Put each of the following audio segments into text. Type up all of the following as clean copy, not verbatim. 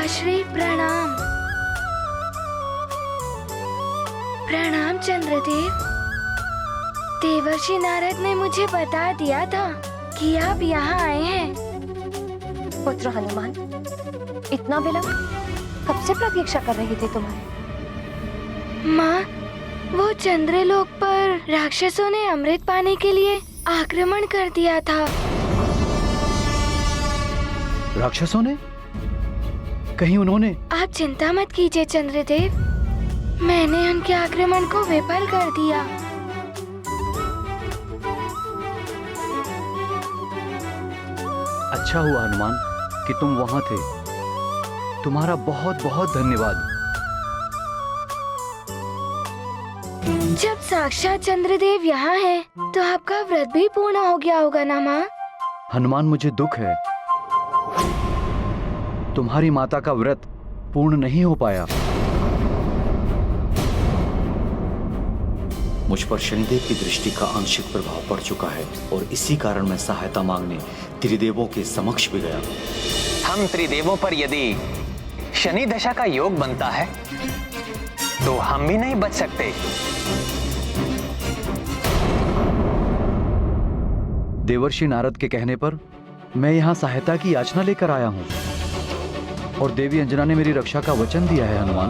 माताश्री प्रणाम। प्रणाम चंद्रदेव। देवर्षि नारद ने मुझे बता दिया था कि आप यहाँ आए हैं। पुत्र हनुमान, इतना विलंब? कब से प्रतीक्षा कर रही थी तुम्हारी? माँ, वो चंद्रलोक पर राक्षसों ने अमृत पाने के लिए आक्रमण कर दिया था। राक्षसों ने? कहीं उन्होंने? आप चिंता मत कीजिए चंद्रदेव, मैंने उनके आक्रमण को विफल कर दिया। अच्छा हुआ हनुमान कि तुम वहां थे। तुम्हारा बहुत बहुत धन्यवाद। जब साक्षात चंद्रदेव यहाँ हैं, तो आपका व्रत भी पूर्ण हो गया होगा ना माँ? हनुमान, मुझे दुख है, तुम्हारी माता का व्रत पूर्ण नहीं हो पाया। मुझ पर शनिदेव की दृष्टि का आंशिक प्रभाव पड़ चुका है और इसी कारण मैं सहायता मांगने त्रिदेवों के समक्ष भी गया। हम त्रिदेवों पर यदि शनि दशा का योग बनता है तो हम भी नहीं बच सकते। देवर्षि नारद के कहने पर मैं यहाँ सहायता की याचना लेकर आया हूँ और देवी अंजना ने मेरी रक्षा का वचन दिया है। हनुमान,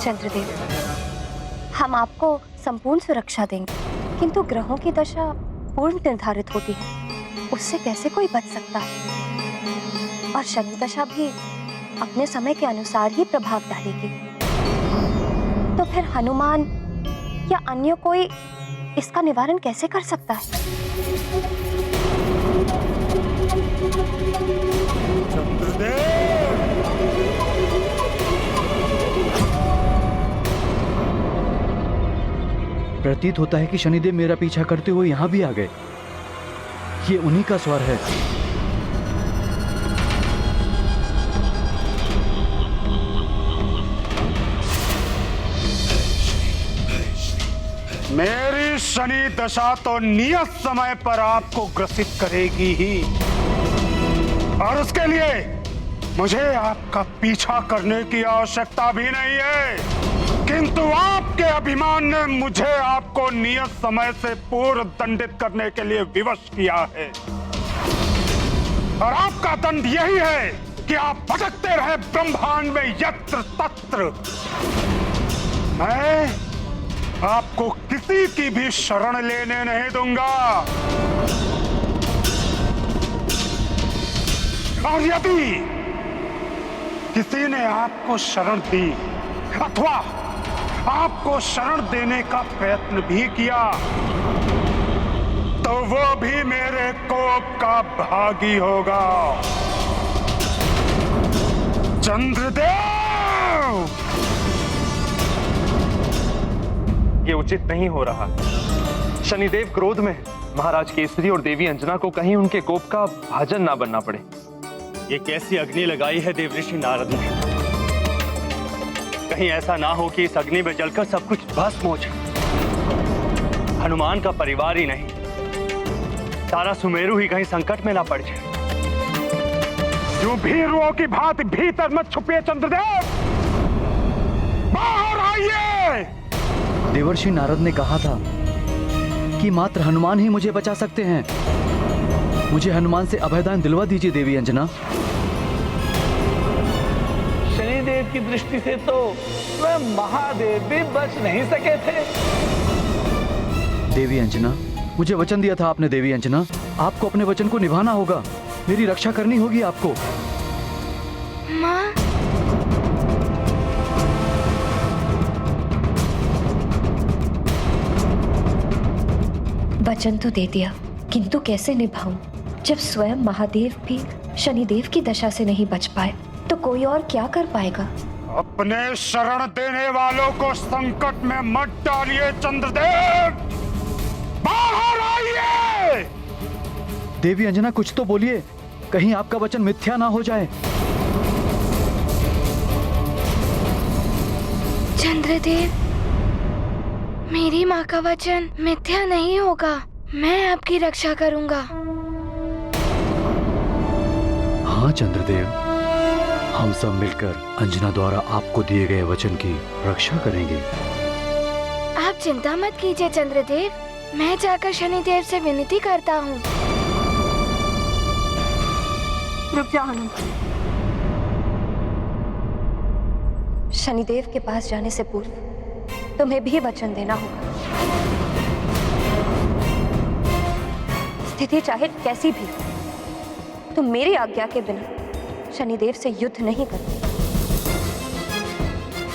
चंद्रदेव, हम आपको संपूर्ण सुरक्षा देंगे, किंतु ग्रहों की दशा पूर्ण निर्धारित होती है, उससे कैसे कोई बच सकता है? और शनि दशा भी अपने समय के अनुसार ही प्रभाव डालेगी। तो फिर हनुमान या अन्य कोई इसका निवारण कैसे कर सकता है? प्रतीत होता है कि शनिदेव मेरा पीछा करते हुए यहाँ भी आ गए। ये उन्हीं का स्वर है। मेरी शनि दशा तो नियत समय पर आपको ग्रसित करेगी ही, और उसके लिए मुझे आपका पीछा करने की आवश्यकता भी नहीं है। किंतु आपके अभिमान ने मुझे आपको नियत समय से पूर्व दंडित करने के लिए विवश किया है, और आपका दंड यही है कि आप भटकते रहे ब्रह्मांड में यत्र तत्र। मैं आपको किसी की भी शरण लेने नहीं दूंगा, और यदि किसी ने आपको शरण दी अथवा आपको शरण देने का प्रयत्न भी किया तो वो भी मेरे कोप का भागी होगा। चंद्रदेव, ये उचित नहीं हो रहा। शनिदेव क्रोध में महाराज केसरी और देवी अंजना को कहीं उनके कोप का भाजन ना बनना पड़े। ये कैसी अग्नि लगाई है देवऋषि नारद ने? कहीं ऐसा ना हो कि इस अग्नि में जलकर सब कुछ भस्म हो जाए। हनुमान का परिवार ही नहीं, सारा सुमेरु ही कहीं संकट में ना पड़ जाए। यूं भीरुओं की भांति भीतर मत छुपिए चंद्रदेव, बाहर आइए। देवर्षि नारद ने कहा था कि मात्र हनुमान ही मुझे बचा सकते हैं। मुझे हनुमान से अभयदान दिलवा दीजिए देवी अंजना। शनिदेव की दृष्टि से तो स्वयं महादेव भी बच नहीं सके थे। देवी अंजना, मुझे वचन दिया था आपने। देवी अंजना, आपको अपने वचन को निभाना होगा, मेरी रक्षा करनी होगी आपको। माँ, वचन तो दे दिया, किंतु कैसे निभाऊं जब स्वयं महादेव भी शनिदेव की दशा से नहीं बच पाए, तो कोई और क्या कर पाएगा? अपने शरण देने वालों को संकट में मत डालिए चंद्रदेव, बाहर आइए। देवी अंजना, कुछ तो बोलिए, कहीं आपका वचन मिथ्या ना हो जाए। चंद्रदेव, मेरी माँ का वचन मिथ्या नहीं होगा। मैं आपकी रक्षा करूंगा। हाँ चंद्रदेव, हम सब मिलकर अंजना द्वारा आपको दिए गए वचन की रक्षा करेंगे। आप चिंता मत कीजिए चंद्रदेव, मैं जाकर शनिदेव से विनती करता हूँ। रुक जाओ हनुमान। शनिदेव के पास जाने से पूर्व तुम्हें भी वचन देना होगा। स्थिति चाहे कैसी भी हो, तुम मेरी आज्ञा के बिना शनिदेव से युद्ध नहीं करते,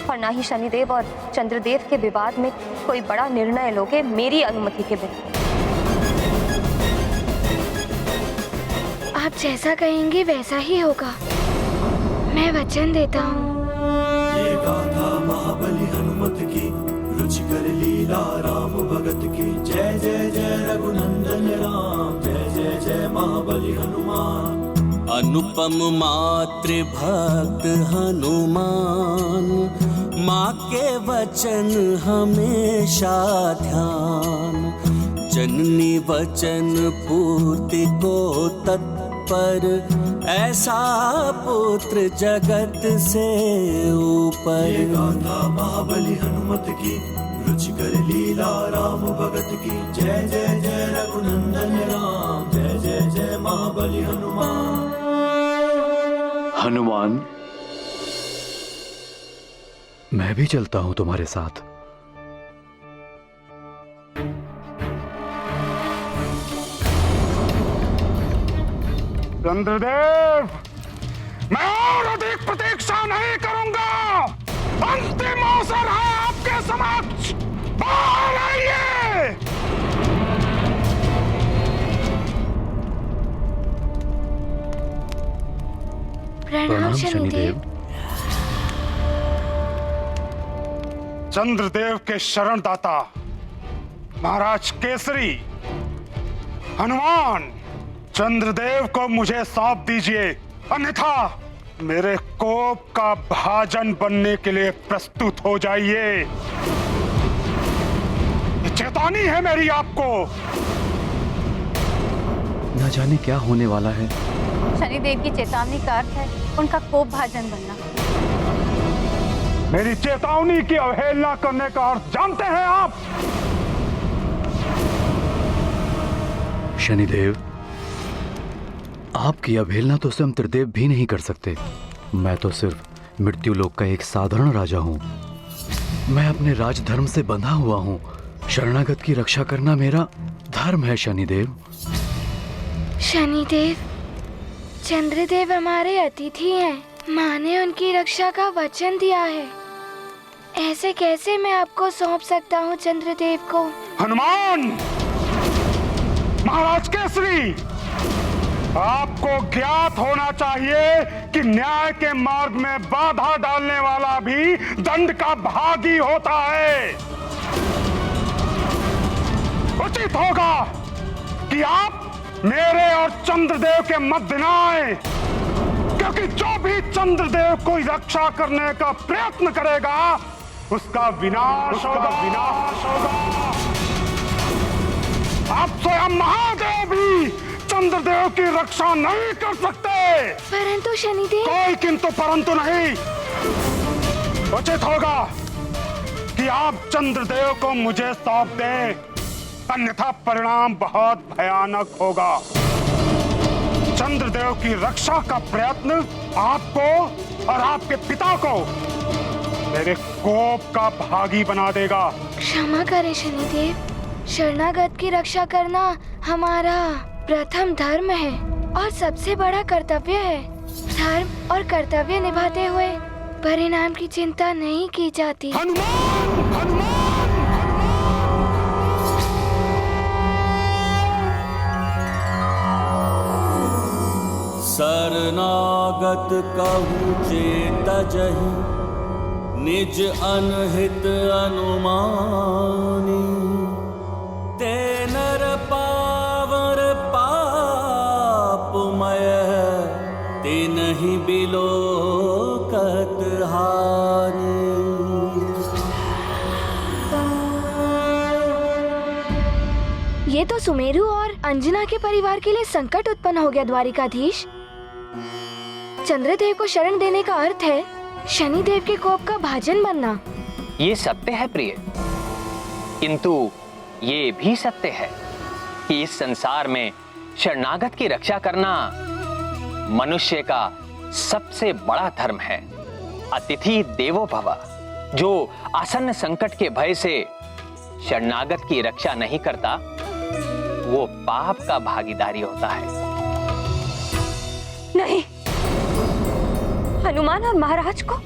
और ना ही शनिदेव और चंद्रदेव के विवाद में कोई बड़ा निर्णय लोगे मेरी अनुमति के बिना। आप जैसा कहेंगे वैसा ही होगा, मैं वचन देता हूँ। ये गाथा महाबली हनुमत की, रुचिकर लीला राम भगत की। जय जय जय रघुनंदन राम, जय जय जय महाबली हनुमान। अनुपम मातृ भक्त हनुमान, माँ के वचन हमेशा ध्यान। जननी वचन पूर्ति को तत्पर, ऐसा पुत्र जगत से ऊपर। ये गाथा महाबली हनुमत की, रुचिकर लीला राम भगत की। जय जय जय रघुनंदन राम, जय जय जय महाबली हनुमान। हनुमान, मैं भी चलता हूं तुम्हारे साथ। चंद्रदेव, मैं और अधिक प्रतीक्षा नहीं करूंगा। अंतिम अवसर है आपके समक्ष, बाहर आइए। प्रणाम शनिदेव। चंद्रदेव के शरणदाता महाराज केसरी हनुमान, चंद्रदेव को मुझे सौंप दीजिए, अन्यथा मेरे कोप का भाजन बनने के लिए प्रस्तुत हो जाइए। ये चेतावनी है मेरी आपको। न जाने क्या होने वाला है। शनिदेव की चेतावनी का अर्थ है उनका कोप भाजन बनना। मेरी चेतावनी की अवहेलना करने का अर्थ जानते हैं आप? शनिदेव, आपकी अवहेलना तो स्वयं त्रिदेव भी नहीं कर सकते। मैं तो सिर्फ मृत्युलोक का एक साधारण राजा हूँ। मैं अपने राजधर्म से बंधा हुआ हूँ। शरणागत की रक्षा करना मेरा धर्म है शनिदेव। शनिदेव, चंद्रदेव हमारे अतिथि हैं। माँ ने उनकी रक्षा का वचन दिया है, ऐसे कैसे मैं आपको सौंप सकता हूँ चंद्रदेव को? हनुमान, महाराज केसरी, आपको ज्ञात होना चाहिए कि न्याय के मार्ग में बाधा डालने वाला भी दंड का भागी होता है। उचित होगा कि आप मेरे और चंद्रदेव के मध्य न आए, क्योंकि जो भी चंद्रदेव को रक्षा करने का प्रयत्न करेगा उसका विनाश होगा। आप स्वयं महादेव भी चंद्रदेव की रक्षा नहीं कर सकते। परंतु शनिदेव। कोई किंतु परंतु नहीं। उचित होगा कि आप चंद्रदेव को मुझे सौंप दें, अन्यथा परिणाम बहुत भयानक होगा। चंद्रदेव की रक्षा का प्रयत्न आपको और आपके पिता को मेरे कोप का भागी बना देगा। क्षमा करें शनिदेव, शरणागत की रक्षा करना हमारा प्रथम धर्म है और सबसे बड़ा कर्तव्य है। धर्म और कर्तव्य निभाते हुए परिणाम की चिंता नहीं की जाती। हनुमान, हनुमान, शरणागत कहूँ चेतजहि, निज अनहित अनुमानी। ते नर पावर पापमय, तिन्हि बिलोकत हानि। ये तो सुमेरु और अंजना के परिवार के लिए संकट उत्पन्न हो गया द्वारिकाधीश। चंद्रदेव को शरण देने का अर्थ है शनिदेव के कोप का भाजन बनना। ये सत्य है प्रिय, किंतु ये भी सत्य है कि इस संसार में शरणागत की रक्षा करना मनुष्य का सबसे बड़ा धर्म है। अतिथि देवो भव। जो आसन्न संकट के भय से शरणागत की रक्षा नहीं करता वो पाप का भागीदारी होता है। नहीं, हनुमान और महाराज को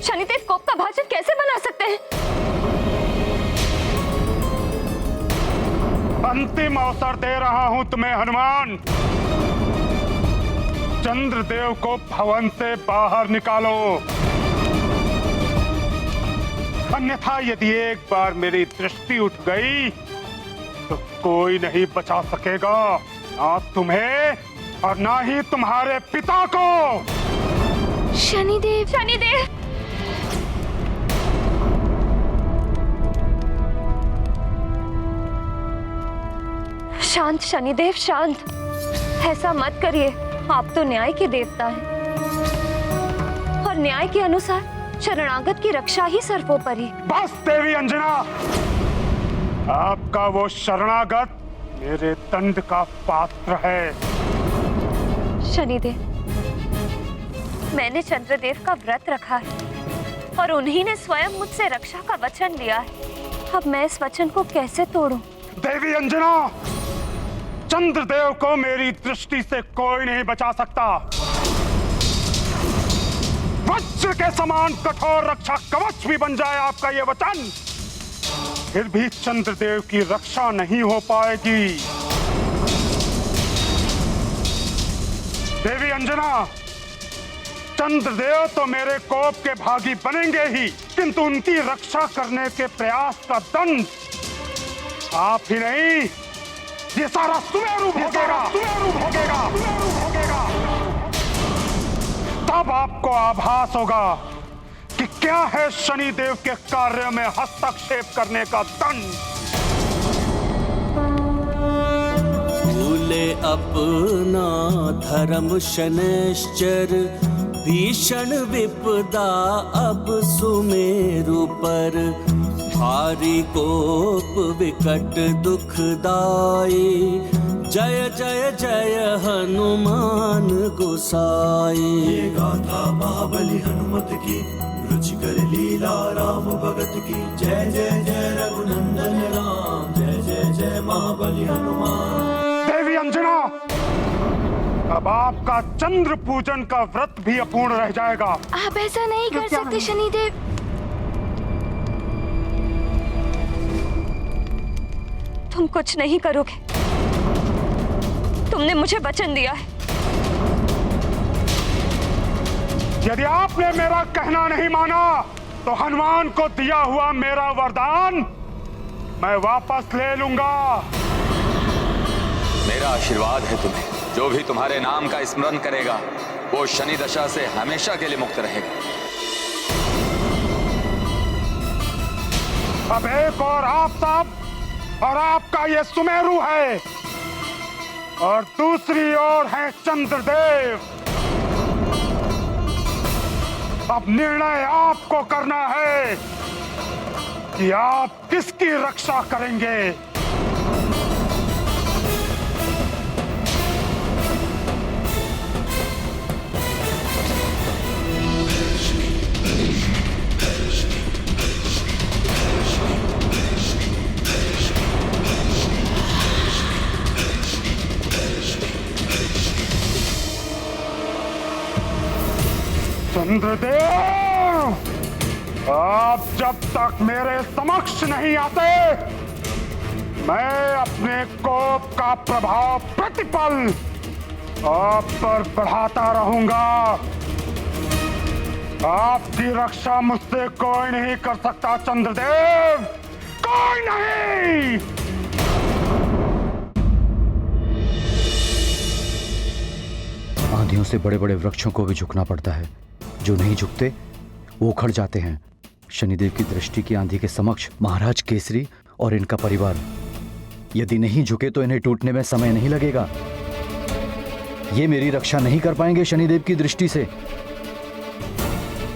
शनिदेव कोप का भाजन कैसे बना सकते हैं? अंतिम अवसर दे रहा हूं तुम्हें हनुमान। चंद्रदेव को भवन से बाहर निकालो, अन्यथा यदि एक बार मेरी दृष्टि उठ गई तो कोई नहीं बचा सकेगा, ना तुम्हें और ना ही तुम्हारे पिता को। शनिदेव, शनिदेव! शांत शनिदेव, शांत। ऐसा मत करिए, आप तो न्याय के देवता हैं और न्याय के अनुसार शरणागत की रक्षा ही सर्वोपरि। बस देवी अंजना, आपका वो शरणागत मेरे दंड का पात्र है। शनिदेव, मैंने चंद्रदेव का व्रत रखा है और उन्हीं ने स्वयं मुझसे रक्षा का वचन लिया है। अब मैं इस वचन को कैसे तोड़ूं? देवी अंजना, चंद्रदेव को मेरी दृष्टि से कोई नहीं बचा सकता। वज्र के समान कठोर रक्षा कवच भी बन जाए आपका ये वचन, फिर भी चंद्रदेव की रक्षा नहीं हो पाएगी। देवी अंजना, चंद्रदेव तो मेरे कोप के भागी बनेंगे ही, किंतु उनकी रक्षा करने के प्रयास का दंड आप ही नहीं, ये सारा सुमेरु भोगेगा। तब आपको आभास होगा कि क्या है शनिदेव के कार्य में हस्तक्षेप करने का दंड। भूले अपना धर्म शनैश्चर, भीषण विपदा अब सुमेरु पर। भारी कोप विकट दुखदाई, जय जय जय हनुमान गोसाई। ये गाथा महाबली हनुमत की, रुचिकर लीला राम भगत की। जय जय जय रघुनंदन राम, जय जय जय महाबली हनुमान। देवी अंजना, अब आपका चंद्र पूजन का व्रत भी अपूर्ण रह जाएगा। आप ऐसा नहीं कर सकते शनिदेव। तुम कुछ नहीं करोगे, तुमने मुझे वचन दिया है। यदि आपने मेरा कहना नहीं माना तो हनुमान को दिया हुआ मेरा वरदान मैं वापस ले लूंगा। मेरा आशीर्वाद है तुम्हें, जो भी तुम्हारे नाम का स्मरण करेगा वो शनि दशा से हमेशा के लिए मुक्त रहेगा। अब एक और आफताब और आपका ये सुमेरु है, और दूसरी ओर है चंद्रदेव। अब निर्णय आपको करना है कि आप किसकी रक्षा करेंगे। चंद्रदेव, आप जब तक मेरे समक्ष नहीं आते मैं अपने कोप का प्रभाव प्रतिपल आप पर बढ़ाता रहूंगा। आपकी रक्षा मुझसे कोई नहीं कर सकता चंद्रदेव, कोई नहीं। आंधियों से बड़े बड़े वृक्षों को भी झुकना पड़ता है, जो नहीं झुकते वो उखड़ जाते हैं। शनिदेव की दृष्टि की आंधी के समक्ष महाराज केसरी और इनका परिवार यदि नहीं झुके तो इन्हें टूटने में समय नहीं लगेगा। ये मेरी रक्षा नहीं कर पाएंगे शनिदेव की दृष्टि से।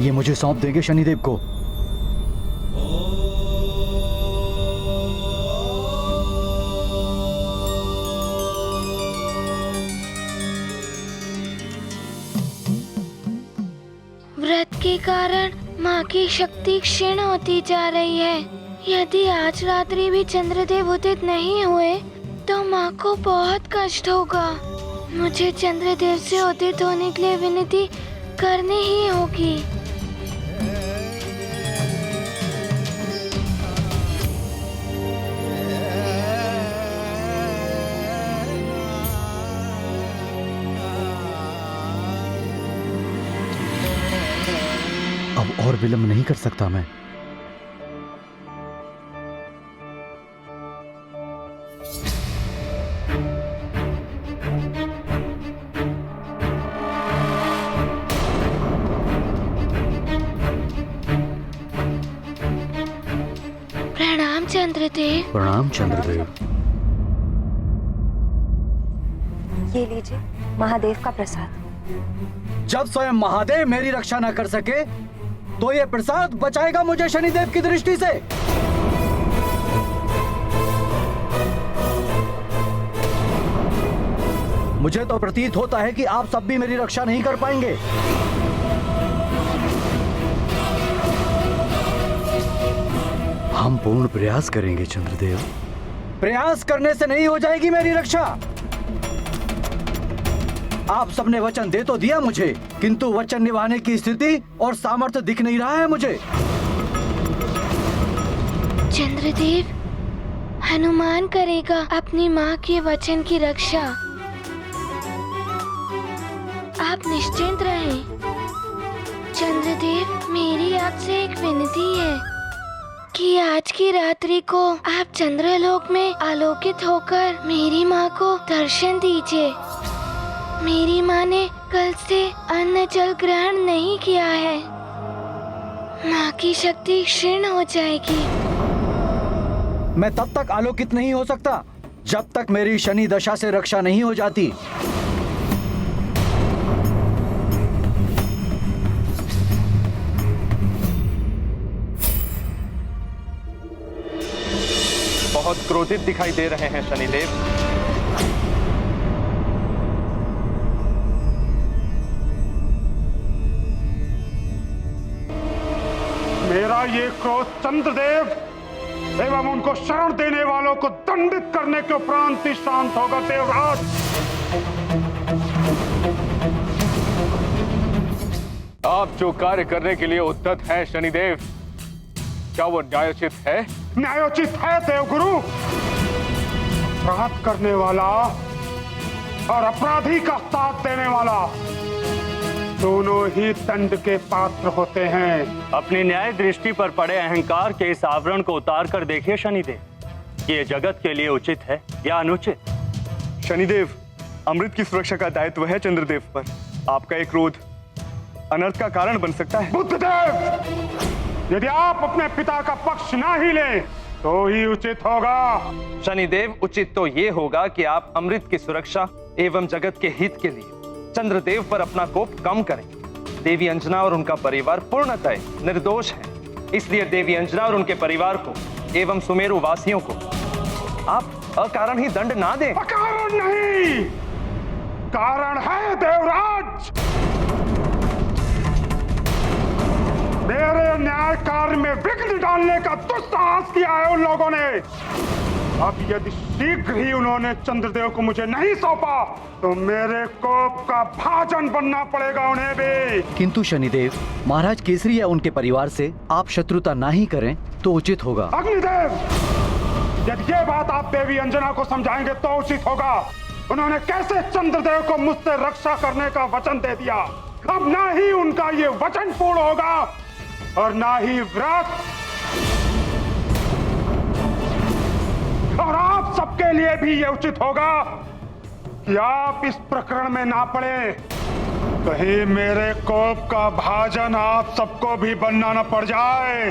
ये मुझे सौंप देंगे शनिदेव को। व्रत के कारण माँ की शक्ति क्षीण होती जा रही है। यदि आज रात्रि भी चंद्रदेव उदित नहीं हुए तो माँ को बहुत कष्ट होगा। मुझे चंद्रदेव से उदित होने के लिए विनती करनी ही होगी। अब और विलंब नहीं कर सकता मैं। प्रणाम चंद्रदेव। प्रणाम चंद्रदेव। ये लीजिए महादेव का प्रसाद। जब स्वयं महादेव मेरी रक्षा न कर सके तो ये प्रसाद बचाएगा मुझे शनिदेव की दृष्टि से। मुझे तो प्रतीत होता है कि आप सब भी मेरी रक्षा नहीं कर पाएंगे। हम पूर्ण प्रयास करेंगे चंद्रदेव। प्रयास करने से नहीं हो जाएगी मेरी रक्षा। आप सबने वचन दे तो दिया मुझे, किंतु वचन निभाने की स्थिति और सामर्थ्य दिख नहीं रहा है मुझे। चंद्रदेव, हनुमान करेगा अपनी माँ के वचन की रक्षा। आप निश्चिंत रहें। चंद्रदेव, मेरी आपसे एक विनती है कि आज की रात्रि को आप चंद्रलोक में आलोकित होकर मेरी माँ को दर्शन दीजिए। मेरी माँ ने कल से अन्न जल ग्रहण नहीं किया है। माँ की शक्ति क्षीण हो जाएगी। मैं तब तक आलोकित नहीं हो सकता जब तक मेरी शनि दशा से रक्षा नहीं हो जाती। बहुत क्रोधित दिखाई दे रहे हैं शनिदेव। मेरा ये क्रोध चंद्रदेव एवं उनको शरण देने वालों को दंडित करने के उपरांत ही शांत होगा देवराज। आप जो कार्य करने के लिए उद्यत हैं शनिदेव, क्या वो न्यायोचित है? न्यायोचित है देवगुरु। अपराध करने वाला और अपराधी का साथ देने वाला दोनों ही दंड के पात्र होते हैं। अपनी न्याय दृष्टि पर पड़े अहंकार के इस आवरण को उतार कर देखिए शनिदेव, ये जगत के लिए उचित है या अनुचित? शनिदेव, अमृत की सुरक्षा का दायित्व है चंद्रदेव पर। आपका एक क्रोध अनर्थ का कारण बन सकता है। बुद्धदेव, यदि आप अपने पिता का पक्ष ना ही लें तो ही उचित होगा। शनिदेव, उचित तो ये होगा कि आप अमृत की सुरक्षा एवं जगत के हित के लिए चंद्रदेव पर अपना कोप कम करें। देवी अंजना और उनका परिवार पूर्णतः निर्दोष है, इसलिए देवी अंजना और उनके परिवार को एवं सुमेरु वासियों को आप अकारण ही दंड ना दें। अकारण नहीं, कारण है देवराज। मेरे न्याय कार्य में विघ्न डालने का दुस्साहस किया है उन लोगों ने। अब यदि शीघ्र ही उन्होंने चंद्रदेव को मुझे नहीं सौंपा तो मेरे कोप का भाजन बनना पड़ेगा उन्हें भी। किंतु शनिदेव, महाराज केसरी या उनके परिवार से आप शत्रुता ना ही करें तो उचित होगा। अग्निदेव, यदि ये बात आप देवी अंजना को समझाएंगे तो उचित होगा। उन्होंने कैसे चंद्रदेव को मुझसे रक्षा करने का वचन दे दिया। अब ना ही उनका ये वचन पूर्ण होगा और ना ही व्रत। और आप सबके लिए भी ये उचित होगा कि आप इस प्रकरण में ना पड़े, कहीं मेरे कोप का भाजन आप सबको भी बनना न पड़ जाए।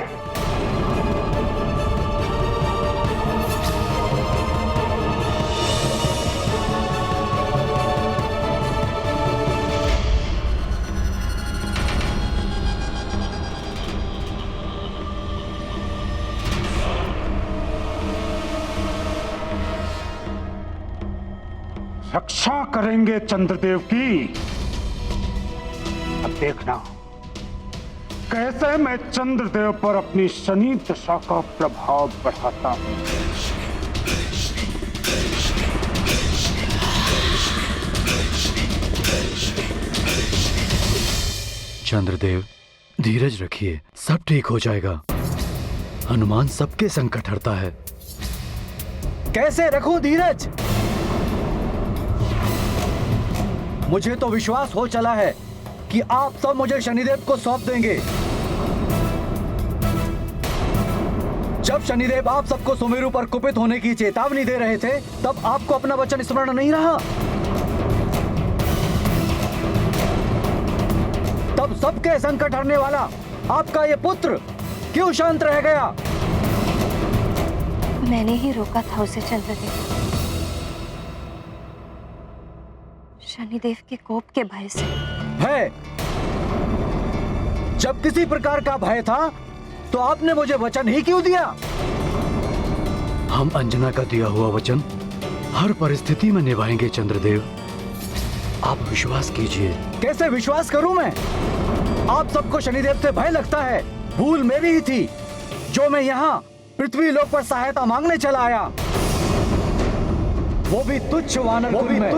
रक्षा करेंगे चंद्रदेव की। अब देखना कैसे मैं चंद्रदेव पर अपनी शनि दशा का प्रभाव बढ़ाता हूं। चंद्रदेव धीरज रखिए, सब ठीक हो जाएगा। हनुमान सबके संकट हरता है। कैसे रखूं धीरज? मुझे तो विश्वास हो चला है कि आप सब मुझे शनिदेव को सौंप देंगे। जब शनिदेव आप सबको सुमेरु पर कुपित होने की चेतावनी दे रहे थे, तब आपको अपना वचन स्मरण नहीं रहा। तब सबके संकट हरने वाला आपका ये पुत्र क्यों शांत रह गया? मैंने ही रोका था उसे चंद्रदेव, शनिदेव के कोप के भय से। है, जब किसी प्रकार का भय था तो आपने मुझे वचन ही क्यों दिया? हम अंजना का दिया हुआ वचन हर परिस्थिति में निभाएंगे चंद्रदेव, आप विश्वास कीजिए। कैसे विश्वास करूं मैं? आप सबको शनिदेव से भय लगता है। भूल मेरी ही थी जो मैं यहाँ पृथ्वी लोक पर सहायता मांगने चला आया, वो भी तुच्छ वानर कुल में।